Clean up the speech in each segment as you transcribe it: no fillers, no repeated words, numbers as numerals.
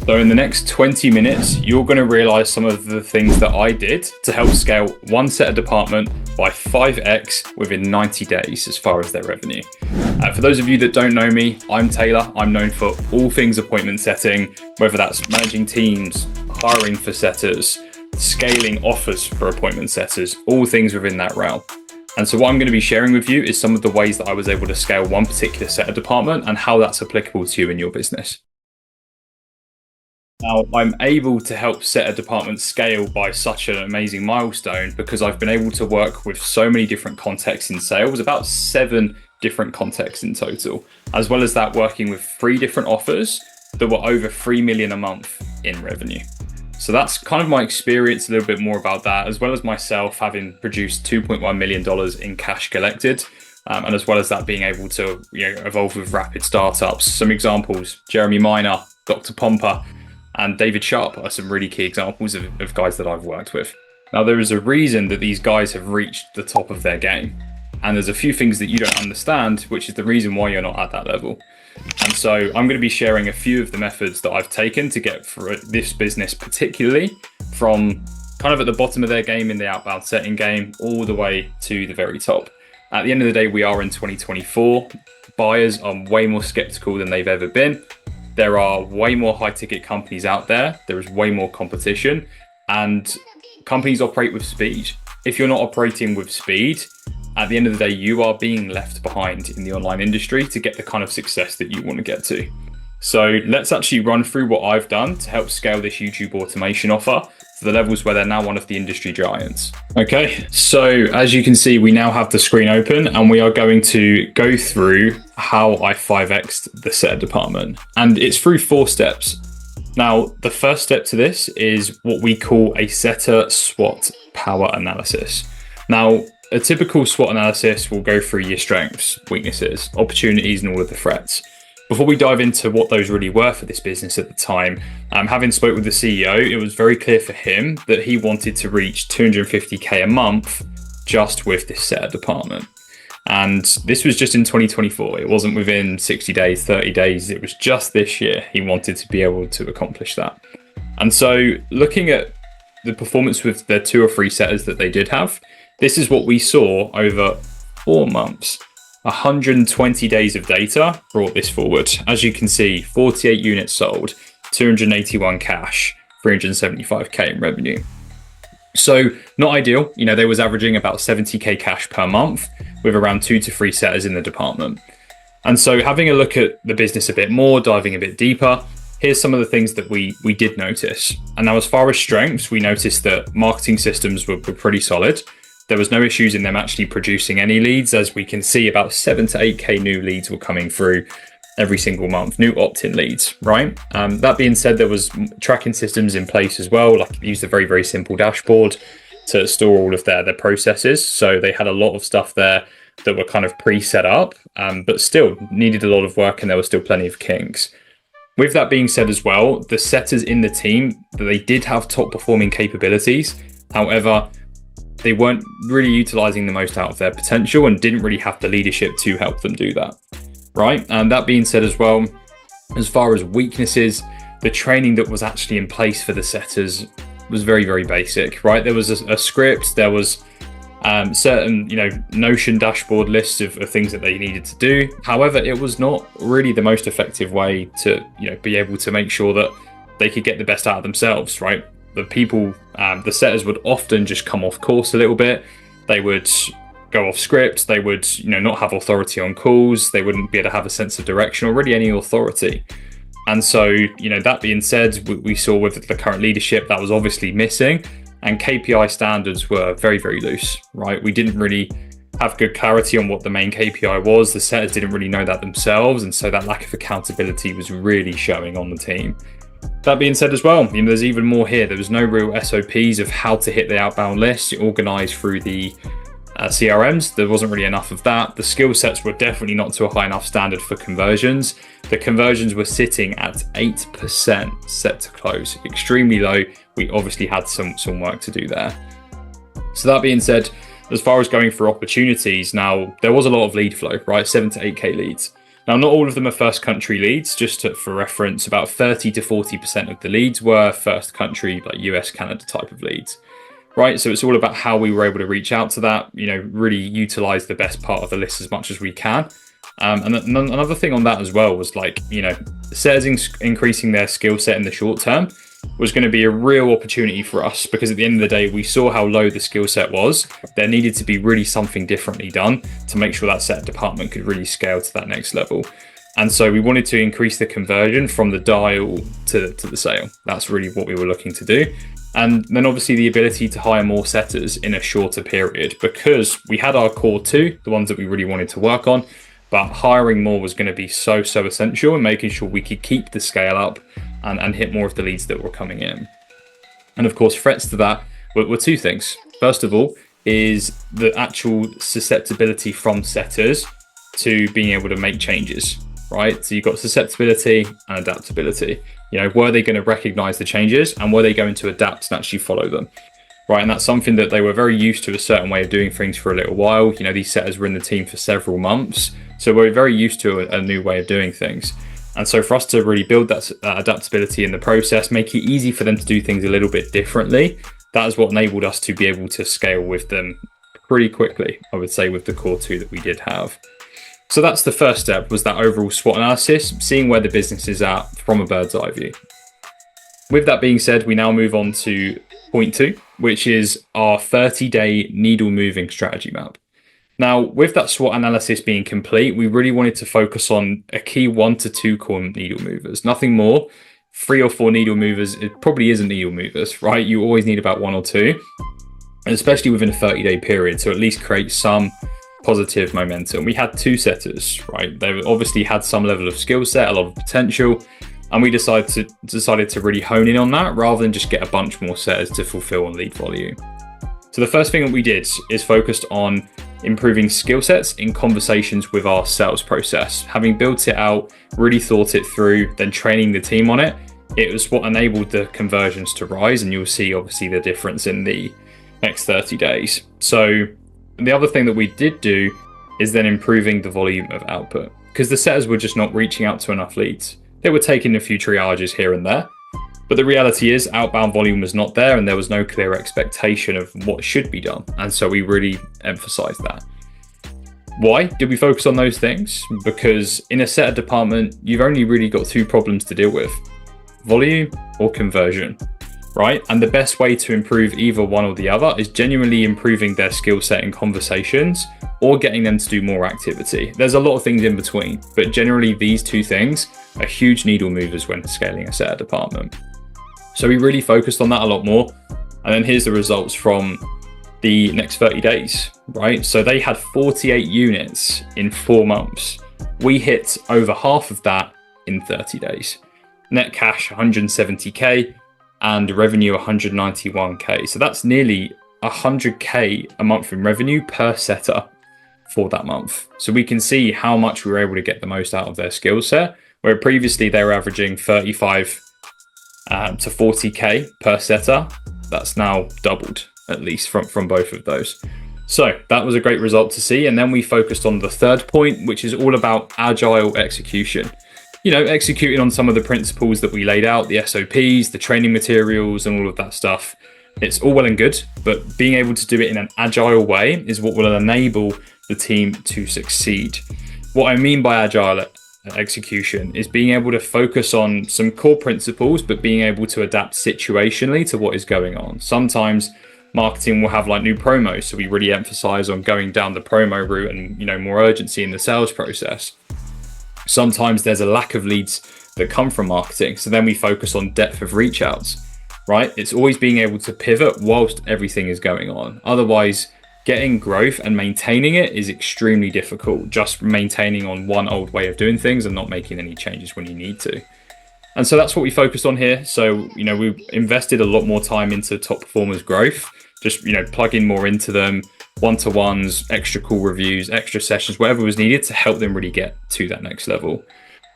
So in the next 20 minutes, you're going to realize some of the things that I did to help scale one set of department by 5x within 90 days as far as their revenue. For those of you that don't know me, I'm Taylor. I'm known for all things appointment setting, whether that's managing teams, hiring for setters, scaling offers for appointment setters, all things within that realm. And so what I'm going to be sharing with you is some of the ways that I was able to scale one particular set of department and how that's applicable to you in your business. Now, I'm able to help set a department scale by such an amazing milestone because I've been able to work with so many different contexts in sales, about 7 different contexts in total, as well as that working with 3 different offers that were over 3 million a month in revenue. So that's kind of my experience, a little bit more about that, as well as myself having produced $2.1 million in cash collected. And as well as that being able to evolve with rapid startups. Some examples, Jeremy Miner, Dr. Pompa, and David Sharp are some really key examples of guys that I've worked with. Now, there is a reason that these guys have reached the top of their game. And there's a few things that you don't understand, which is the reason why you're not at that level. And so I'm going to be sharing a few of the methods that I've taken to get through this business, particularly from kind of at the bottom of their game in the outbound setting game, all the way to the very top. At the end of the day, we are in 2024. Buyers are way more skeptical than they've ever been. There are way more high ticket companies out there. There is way more competition and companies operate with speed. If you're not operating with speed, at the end of the day, you are being left behind in the online industry to get the kind of success that you want to get to. So let's actually run through what I've done to help scale this YouTube automation offer to the levels where they're now one of the industry giants. Okay, so as you can see, we now have the screen open and we are going to go through how I 5x'd the setter department. And it's through 4 steps. Now, the first step to this is what we call a setter SWOT power analysis. Now, a typical SWOT analysis will go through your strengths, weaknesses, opportunities, and all of the threats. Before we dive into what those really were for this business at the time, having spoke with the CEO, it was very clear for him that he wanted to reach 250K a month just with this setter department. And this was just in 2024. It wasn't within 60 days, 30 days. It was just this year he wanted to be able to accomplish that. And so looking at the performance with their 2 or 3 setters that they did have, this is what we saw over 4 months. 120 days of data brought this forward. As you can see, 48 units sold, 281 cash, 375K in revenue. So not ideal. They was averaging about 70K cash per month with around 2 to 3 setters in the department. And so having a look at the business a bit more, diving a bit deeper, here's some of the things that we did notice. And now as far as strengths, we noticed that marketing systems were pretty solid. There was no issues in them actually producing any leads. As we can see, about 7 to 8K new leads were coming through every single month, new opt-in leads, right? That being said, there was tracking systems in place as well. Like it used a very, very simple dashboard to store all of their processes. So they had a lot of stuff there that were kind of pre-set up, but still needed a lot of work and there were still plenty of kinks. With that being said as well, the setters in the team, they did have top performing capabilities. However, they weren't really utilizing the most out of their potential and didn't really have the leadership to help them do that, right? And that being said as well, as far as weaknesses, the training that was actually in place for the setters was very, very basic, right? There was a script, there was certain, Notion dashboard lists of things that they needed to do. However, it was not really the most effective way to, be able to make sure that they could get the best out of themselves, right? The people, the setters would often just come off course a little bit. They would go off script. They would, not have authority on calls. They wouldn't be able to have a sense of direction or really any authority. And so, that being said, we saw with the current leadership that was obviously missing, and KPI standards were very, very loose, right? We didn't really have good clarity on what the main KPI was. The setters didn't really know that themselves. And so that lack of accountability was really showing on the team. That being said as well, there's even more here. There was no real SOPs of how to hit the outbound list organized through the CRMs. There wasn't really enough of that. The skill sets were definitely not to a high enough standard for conversions. The conversions were sitting at 8% set to close, extremely low. We obviously had some work to do there. So that being said, as far as going for opportunities, now there was a lot of lead flow, right? 7 to 8K leads. Now, not all of them are first country leads. For reference, about 30 to 40% of the leads were first country, like US, Canada type of leads. Right, so it's all about how we were able to reach out to that, really utilize the best part of the list as much as we can. And another thing on that as well was setters increasing their skill set in the short term was going to be a real opportunity for us, because at the end of the day, we saw how low the skill set was. There needed to be really something differently done to make sure that set department could really scale to that next level. And so we wanted to increase the conversion from the dial to the sale. That's really what we were looking to do. And then obviously the ability to hire more setters in a shorter period, because we had our core two, the ones that we really wanted to work on, but hiring more was going to be so essential in making sure we could keep the scale up and hit more of the leads that were coming in. And of course, threats to that were two things. First of all is the actual susceptibility from setters to being able to make changes, right? So you've got susceptibility and adaptability. Were they going to recognize the changes, and were they going to adapt and actually follow them? Right, and that's something that they were very used to, a certain way of doing things for a little while. These setters were in the team for several months, so we're very used to a new way of doing things. And so for us to really build that adaptability in the process, make it easy for them to do things a little bit differently, that is what enabled us to be able to scale with them pretty quickly, I would say, with the core two that we did have. So that's the first step, was that overall SWOT analysis, seeing where the business is at from a bird's eye view. With that being said, we now move on to point two, which is our 30-day needle moving strategy map. Now, with that SWOT analysis being complete, we really wanted to focus on a key 1 to 2 core needle movers, nothing more. 3 or 4 needle movers, it probably isn't needle movers, right? You always need about 1 or 2, and especially within a 30-day period, so at least create some positive momentum. We had 2 setters, right? They obviously had some level of skill set, a lot of potential, and we decided to really hone in on that rather than just get a bunch more setters to fulfill on lead volume. So the first thing that we did is focused on improving skill sets in conversations with our sales process. Having built it out, really thought it through, then training the team on it, it was what enabled the conversions to rise, and you'll see obviously the difference in the next 30 days. So the other thing that we did do is then improving the volume of output, because the setters were just not reaching out to enough leads. They were taking a few triages here and there, but the reality is outbound volume was not there, and there was no clear expectation of what should be done. And so we really emphasized that. Why did we focus on those things? Because in a setter department, you've only really got 2 problems to deal with: volume or conversion, right? And the best way to improve either one or the other is genuinely improving their skill set in conversations or getting them to do more activity. There's a lot of things in between, but generally these 2 things are huge needle movers when scaling a setter department. So we really focused on that a lot more. And then here's the results from the next 30 days, right? So they had 48 units in 4 months. We hit over half of that in 30 days. Net cash 170K and revenue 191K. So that's nearly 100K a month in revenue per setter for that month. So we can see how much we were able to get the most out of their skill set, where previously they were averaging 35 to 40K per setter. That's now doubled, at least from both of those. So that was a great result to see. And then we focused on the third point, which is all about agile execution. Executing on some of the principles that we laid out, the SOPs, the training materials, and all of that stuff. It's all well and good, but being able to do it in an agile way is what will enable the team to succeed. What I mean by agile execution is being able to focus on some core principles, but being able to adapt situationally to what is going on. Sometimes marketing will have new promos, so we really emphasize on going down the promo route and more urgency in the sales process. Sometimes there's a lack of leads that come from marketing, so then we focus on depth of reach outs, right? It's always being able to pivot whilst everything is going on. Otherwise, getting growth and maintaining it is extremely difficult, just maintaining on one old way of doing things and not making any changes when you need to. And so that's what we focused on here. So, we invested a lot more time into top performers growth, just, plugging more into them, one-to-ones, extra call reviews, extra sessions, whatever was needed to help them really get to that next level.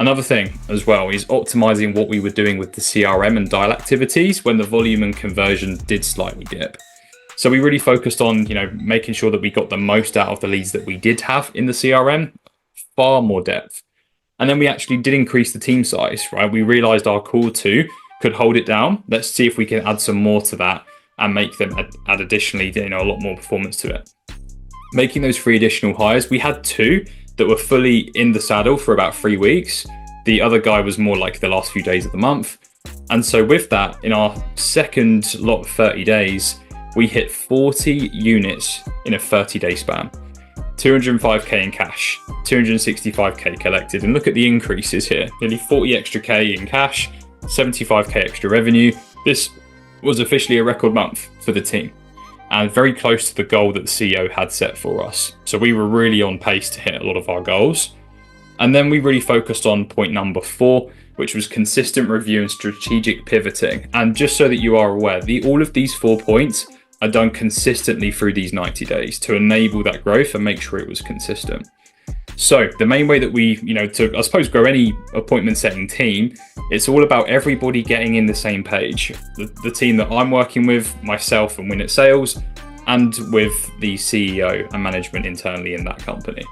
Another thing as well is optimizing what we were doing with the CRM and dial activities when the volume and conversion did slightly dip. So we really focused on, making sure that we got the most out of the leads that we did have in the CRM, far more depth. And then we actually did increase the team size, right? We realized our core two could hold it down. Let's see if we can add some more to that and make them add additionally, a lot more performance to it. Making those 3 additional hires, we had 2 that were fully in the saddle for about 3 weeks. The other guy was more like the last few days of the month. And so with that, in our second lot of 30 days, we hit 40 units in a 30-day span. 205k in cash, 265k collected. And look at the increases here. Nearly 40 extra K in cash, 75k extra revenue. This was officially a record month for the team and very close to the goal that the CEO had set for us. So we were really on pace to hit a lot of our goals. And then we really focused on point number 4, which was consistent review and strategic pivoting. And just so that you are aware, all of these 4 points are done consistently through these 90 days to enable that growth and make sure it was consistent. So the main way that we, to, I suppose, grow any appointment setting team, it's all about everybody getting in the same page. The team that I'm working with, myself and Win at Sales, and with the CEO and management internally in that company.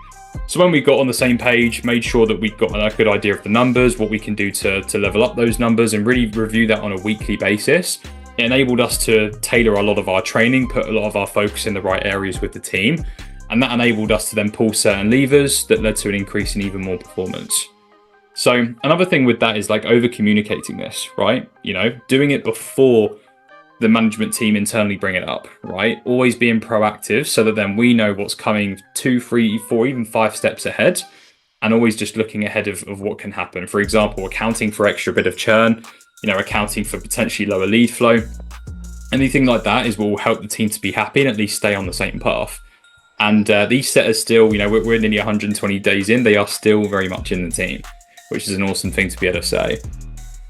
So when we got on the same page, made sure that we'd got a good idea of the numbers, what we can do to level up those numbers and really review that on a weekly basis. It enabled us to tailor a lot of our training, put a lot of our focus in the right areas with the team. And that enabled us to then pull certain levers that led to an increase in even more performance. So another thing with that is like over communicating this, right? Doing it before the management team internally bring it up, right? Always being proactive so that then we know what's coming 2, 3, 4, even 5 steps ahead, and always just looking ahead of what can happen. For example, accounting for extra bit of churn, accounting for potentially lower lead flow. Anything like that is what will help the team to be happy and at least stay on the same path. And these setters still, we're nearly 120 days in, they are still very much in the team, which is an awesome thing to be able to say.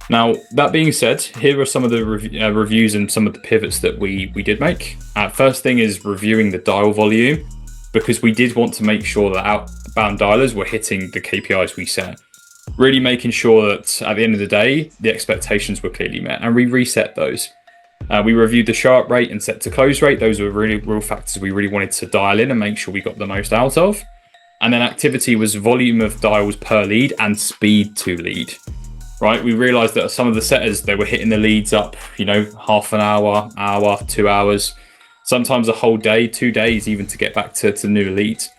Now, that being said, here are some of the reviews and some of the pivots that we did make. First thing is reviewing the dial volume, because we did want to make sure that outbound dialers were hitting the KPIs we set. Really making sure that at the end of the day, the expectations were clearly met, and we reset those. We reviewed the sharp rate and set to close rate. Those were really real factors we really wanted to dial in and make sure we got the most out of. And then activity was volume of dials per lead and speed to lead. Right, we realized that some of the setters, they were hitting the leads up, half an hour, 2 hours, sometimes a whole day, 2 days, even to get back to new leads.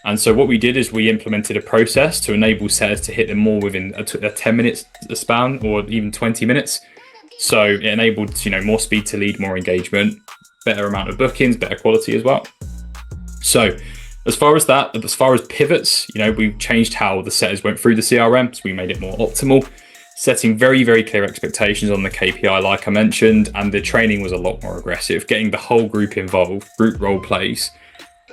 And so what we did is we implemented a process to enable setters to hit them more within a 10 minutes span or even 20 minutes. So it enabled, more speed to lead, more engagement, better amount of bookings, better quality as well. So as far as pivots, we've changed how the setters went through the CRM, so we made it more optimal. Setting very, very clear expectations on the KPI, like I mentioned, and the training was a lot more aggressive, getting the whole group involved, group role plays,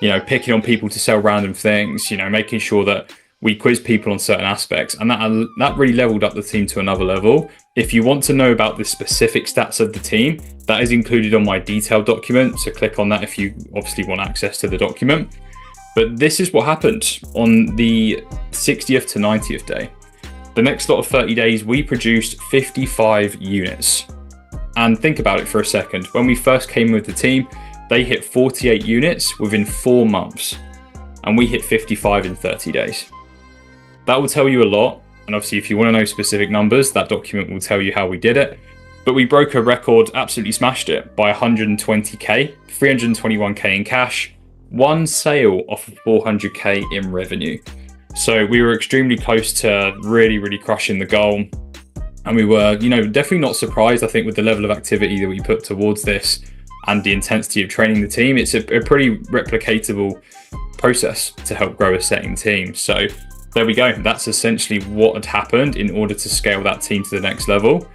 picking on people to sell random things, making sure that we quiz people on certain aspects, and that really leveled up the team to another level. If you want to know about the specific stats of the team, that is included on my detailed document, so click on that if you obviously want access to the document. But this is what happened on the 60th to 90th day. The next lot of 30 days, we produced 55 units. And think about it for a second. When we first came with the team, they hit 48 units within 4 months, and we hit 55 in 30 days. That will tell you a lot. And obviously, if you want to know specific numbers, that document will tell you how we did it. But we broke a record, absolutely smashed it by 120k, 321k in cash, 1 sale off of 400k in revenue. So we were extremely close to really, really crushing the goal. And we were, definitely not surprised, I think, with the level of activity that we put towards this and the intensity of training the team. It's a pretty replicatable process to help grow a setting team. So there we go. That's essentially what had happened in order to scale that team to the next level.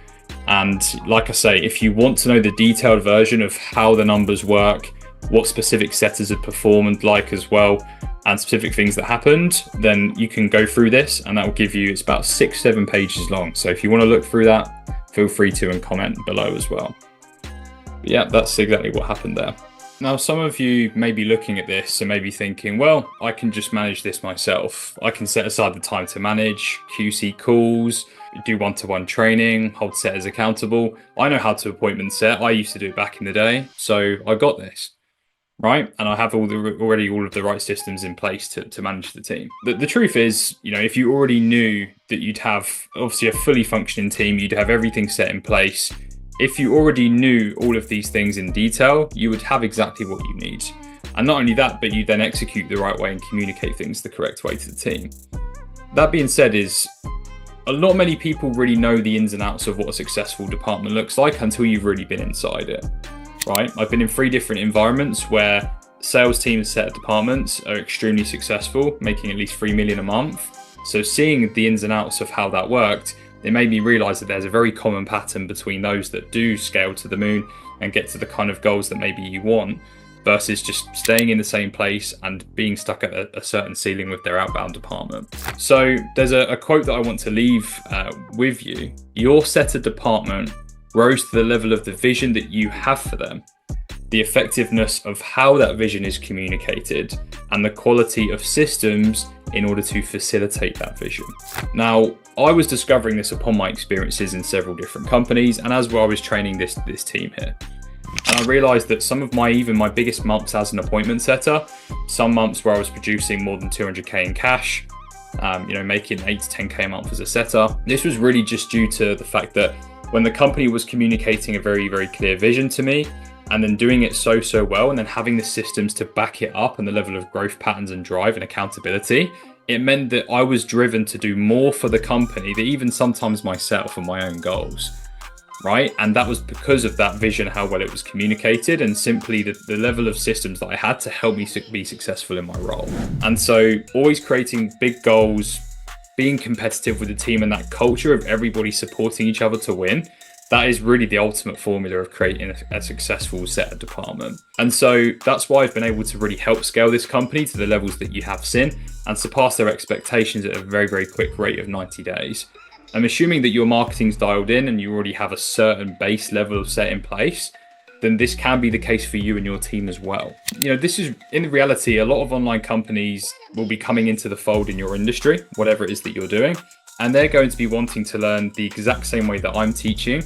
And like I say, if you want to know the detailed version of how the numbers work, what specific setters have performed like as well, and specific things that happened, then you can go through this, and that will give you, it's about 6-7 pages long. So if you want to look through that, feel free to and comment below as well. But yeah, that's exactly what happened there. Now, some of you may be looking at this and maybe thinking, well, I can just manage this myself. I can set aside the time to manage, QC calls, do one-to-one training, hold setters accountable. I know how to appointment set. I used to do it back in the day, so I got this. right? And I have already all of the right systems in place to manage the team. The truth is, if you already knew that you'd have obviously a fully functioning team, you'd have everything set in place. If you already knew all of these things in detail, you would have exactly what you need. And not only that, but you then execute the right way and communicate things the correct way to the team. That being said, not many people really know the ins and outs of what a successful department looks like until you've really been inside it, right? I've been in 3 different environments where sales teams set of departments are extremely successful, making at least 3 million a month. So seeing the ins and outs of how that worked, it made me realize that there's a very common pattern between those that do scale to the moon and get to the kind of goals that maybe you want, versus just staying in the same place and being stuck at a certain ceiling with their outbound department. So there's a quote that I want to leave with you. Your set of department grows to the level of the vision that you have for them, the effectiveness of how that vision is communicated, and the quality of systems in order to facilitate that vision. Now, I was discovering this upon my experiences in several different companies and as well I was training this team here. And I realized that some of my biggest months as an appointment setter, some months where I was producing more than 200K in cash, making 8 to 10K a month as a setter, this was really just due to the fact that when the company was communicating a very, very clear vision to me, and then doing it so well, and then having the systems to back it up and the level of growth patterns and drive and accountability, it meant that I was driven to do more for the company than even sometimes myself and my own goals. Right? And that was because of that vision, how well it was communicated, and simply the level of systems that I had to help me be successful in my role. And so always creating big goals, being competitive with the team, and that culture of everybody supporting each other to win, that is really the ultimate formula of creating a successful set of department. And so that's why I've been able to really help scale this company to the levels that you have seen and surpass their expectations at a very, very quick rate of 90 days. I'm assuming that your marketing's dialed in and you already have a certain base level set in place, then this can be the case for you and your team as well. This is, in reality, a lot of online companies will be coming into the fold in your industry, whatever it is that you're doing, and they're going to be wanting to learn the exact same way that I'm teaching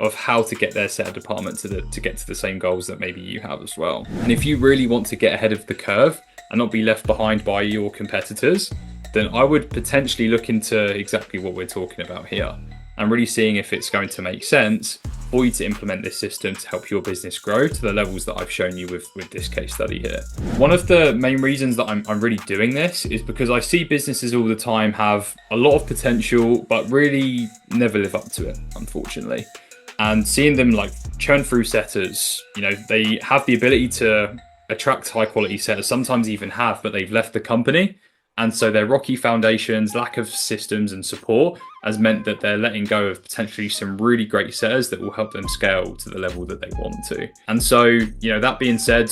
of how to get their set of department to get to the same goals that maybe you have as well. And if you really want to get ahead of the curve and not be left behind by your competitors, then I would potentially look into exactly what we're talking about here and really seeing if it's going to make sense for you to implement this system to help your business grow to the levels that I've shown you with this case study here. One of the main reasons that I'm really doing this is because I see businesses all the time have a lot of potential, but really never live up to it, unfortunately. And seeing them like churn through setters, they have the ability to attract high quality setters, sometimes even have, but they've left the company. And so their rocky foundations, lack of systems and support has meant that they're letting go of potentially some really great setters that will help them scale to the level that they want to. And so, that being said,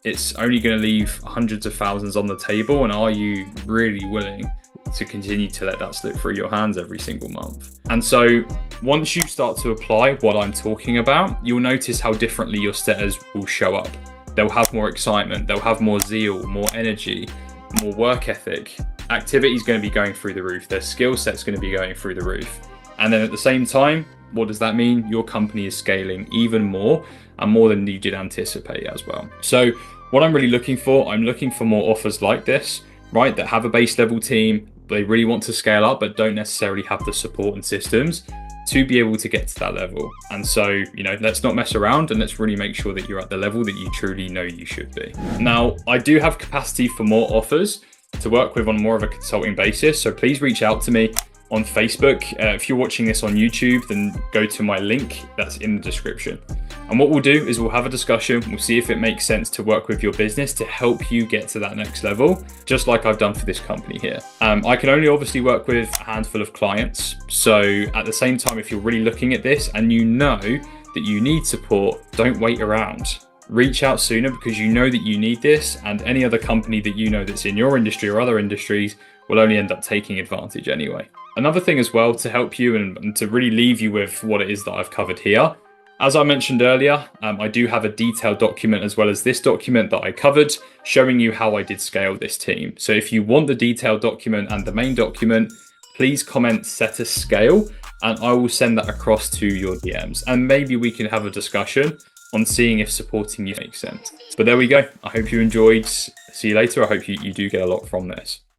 it's only going to leave hundreds of thousands on the table. And are you really willing to continue to let that slip through your hands every single month? And so once you start to apply what I'm talking about, you'll notice how differently your setters will show up. They'll have more excitement, they'll have more zeal, more energy, more work ethic. Activity is going to be going through the roof. Their skill set's going to be going through the roof. And then at the same time, what does that mean? Your company is scaling even more and more than you did anticipate as well. So what I'm really looking for, I'm looking for more offers like this, right? That have a base level team. They really want to scale up, but don't necessarily have the support and systems to be able to get to that level. And so, let's not mess around and let's really make sure that you're at the level that you truly know you should be. Now, I do have capacity for more offers to work with on more of a consulting basis. So please reach out to me on Facebook. If you're watching this on YouTube, then go to my link that's in the description. And what we'll do is we'll have a discussion. We'll see if it makes sense to work with your business to help you get to that next level, just like I've done for this company here. I can only obviously work with a handful of clients. So at the same time, if you're really looking at this and you know that you need support, don't wait around. Reach out sooner because you know that you need this, and any other company that you know that's in your industry or other industries will only end up taking advantage anyway. Another thing as well to help you and to really leave you with what it is that I've covered here. As I mentioned earlier, I do have a detailed document as well as this document that I covered showing you how I did scale this team. So if you want the detailed document and the main document, please comment set a scale and I will send that across to your DMs. And maybe we can have a discussion on seeing if supporting you makes sense. But there we go. I hope you enjoyed. See you later. I hope you do get a lot from this.